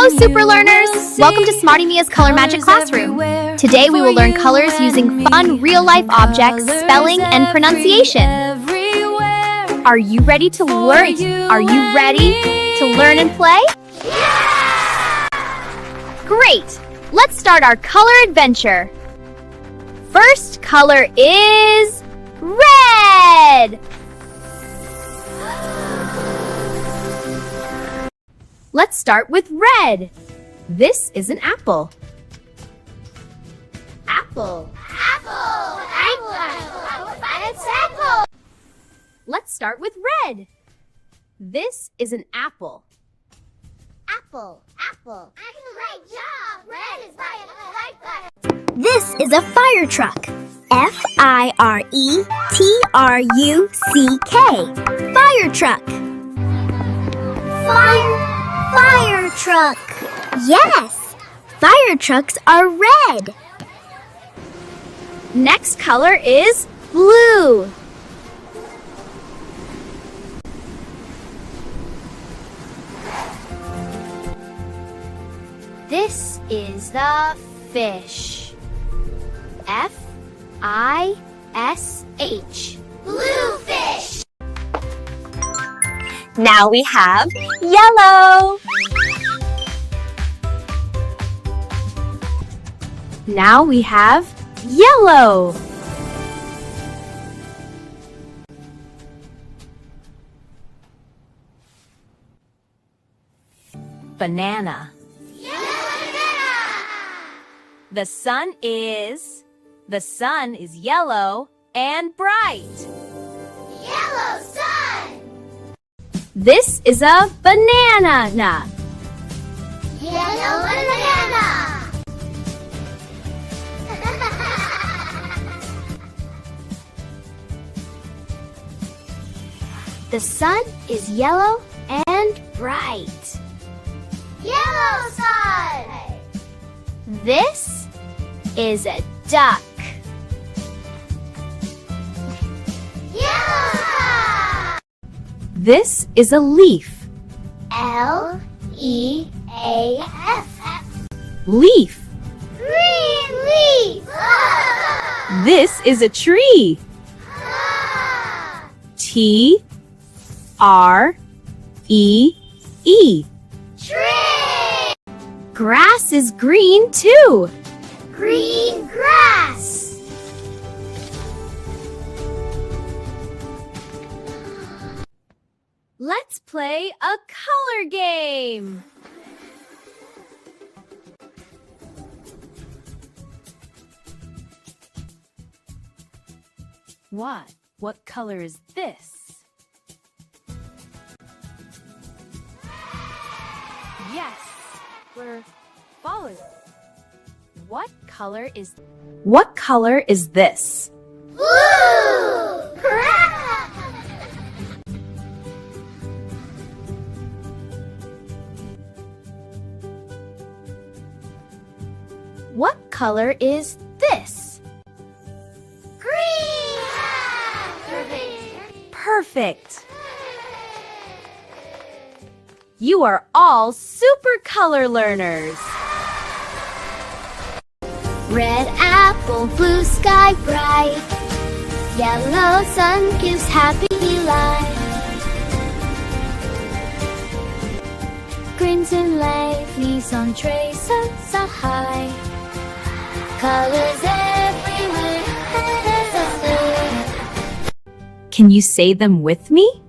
Hello, super learners! Welcome to Smarty Mia's Color Magic Classroom. Today we will learn colors using fun, real-life objects, spelling, and pronunciation. Are you ready to learn? Are you ready to learn and play? Yeah! Great! Let's start our color adventure. First color is red! Let's start with red. This is an apple. Apple. Apple. Apple. Apple. It's apple. Let's start with red. This is an apple. Apple. Apple. Great job. Red is my right button. This is a fire truck. F-I-R-E-T-R-U-C-K. Fire truck. Fire truck. Yes, fire trucks are red. Next color is blue. This is the fish. F-I-S-H. Blue fish. Now we have yellow. Now we have yellow. Banana. The sun is yellow and bright. Yellow sun. This is a banana. Yellow banana. The sun is yellow and bright. Yellow sun. This is a duck. Yellow sun. This is a leaf. L-E-A-F. Leaf. Green leaf. This is a tree. T-R-E-E. Tree. Grass is green too. Green grass. Let's play a color game. What color is this? Yes, we're following. What color is this? Blue. Correct. What color is this? Green. Perfect. You are all super color learners. Red apple, blue sky bright. Yellow sun gives happy light. Crimson light leaves on traces so high. Colors everywhere. Can you say them with me?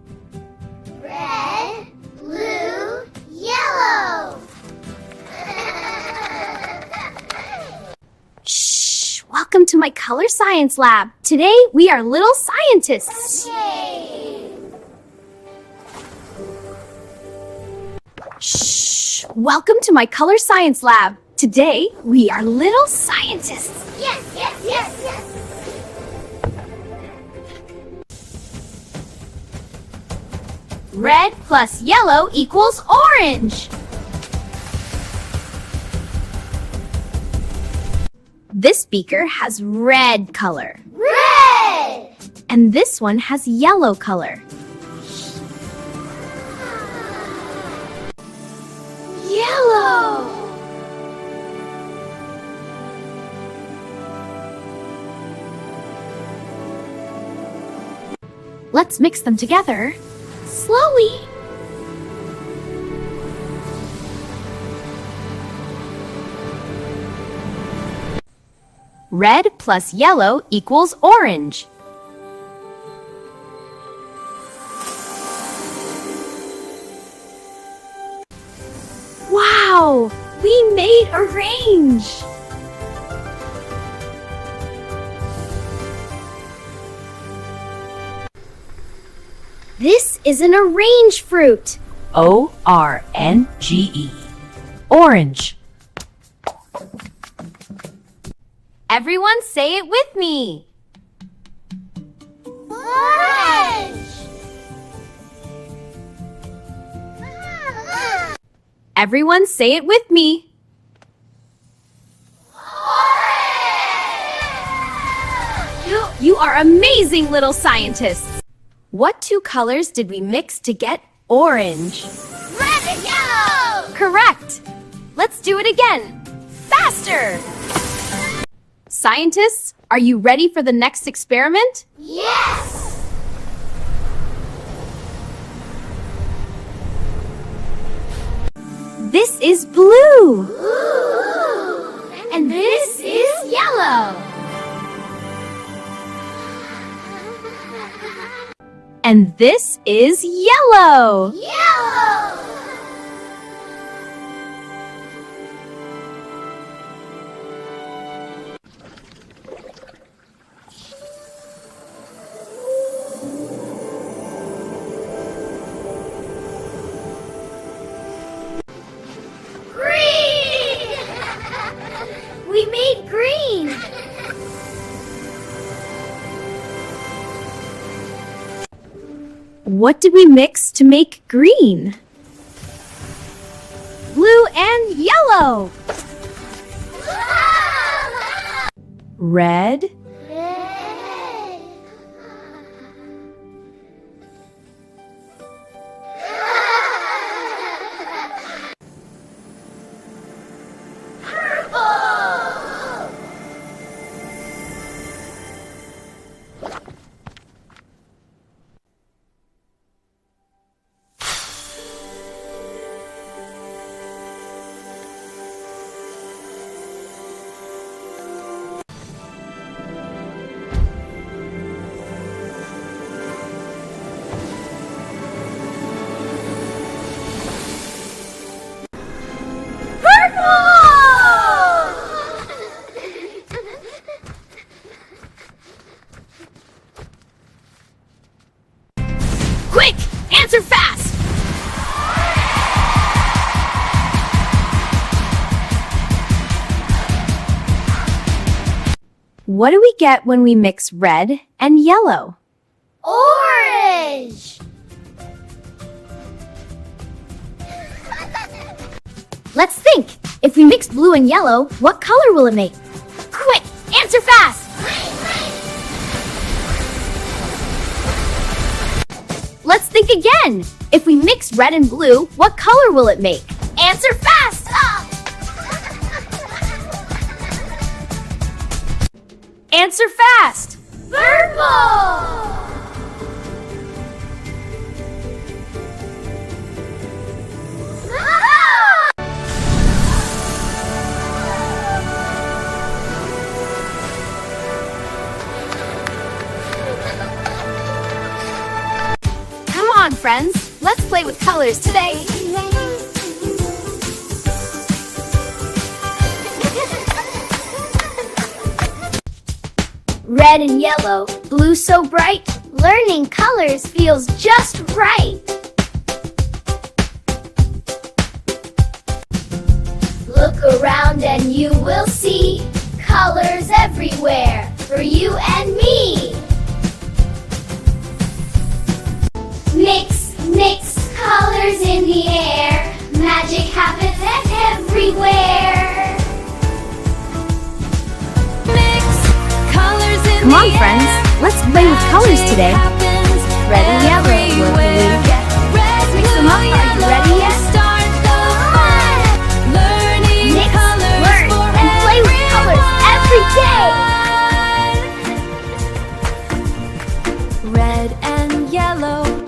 Red, blue, yellow. Shh! Welcome to my color science lab. Today we are little scientists. Yay. Shh! Welcome to my color science lab. Today we are little scientists. Yes, yes, yes, yes. Red plus yellow equals orange. This beaker has red color. Red. And this one has yellow color. Yellow. Let's mix them together. Slowly. Red plus yellow equals orange. Wow! We made a range! This is an orange fruit. O-R-N-G-E. Orange. Everyone say it with me. Orange! Everyone say it with me. You are amazing little scientists. What two colors did we mix to get orange? Red and yellow! Correct. Let's do it again. Faster! Scientists, are you ready for the next experiment? Yes! This is blue. Ooh. And this is yellow. And this is yellow. Yellow! Green! We made green! What did we mix to make green? Blue and yellow. Red. Red. Purple. Quick! Answer fast! What do we get when we mix red and yellow? Orange. Let's think. If we mix blue and yellow, what color will it make? Quick! Answer fast! Let's think again. If we mix red and blue, what color will it make? Answer fast! Answer fast! Purple. Come on, friends. Let's play with colors today. Red and yellow, blue so bright, learning colors feels just right. Look around and you will see colors everywhere for you and me. Mix, mix colors in the air, magic happens everywhere. Come on, friends. Let's play with colors today. Red and yellow. What will we get? Let's mix them up. Are you ready yet? Mix, learn, and play with colors every day. Red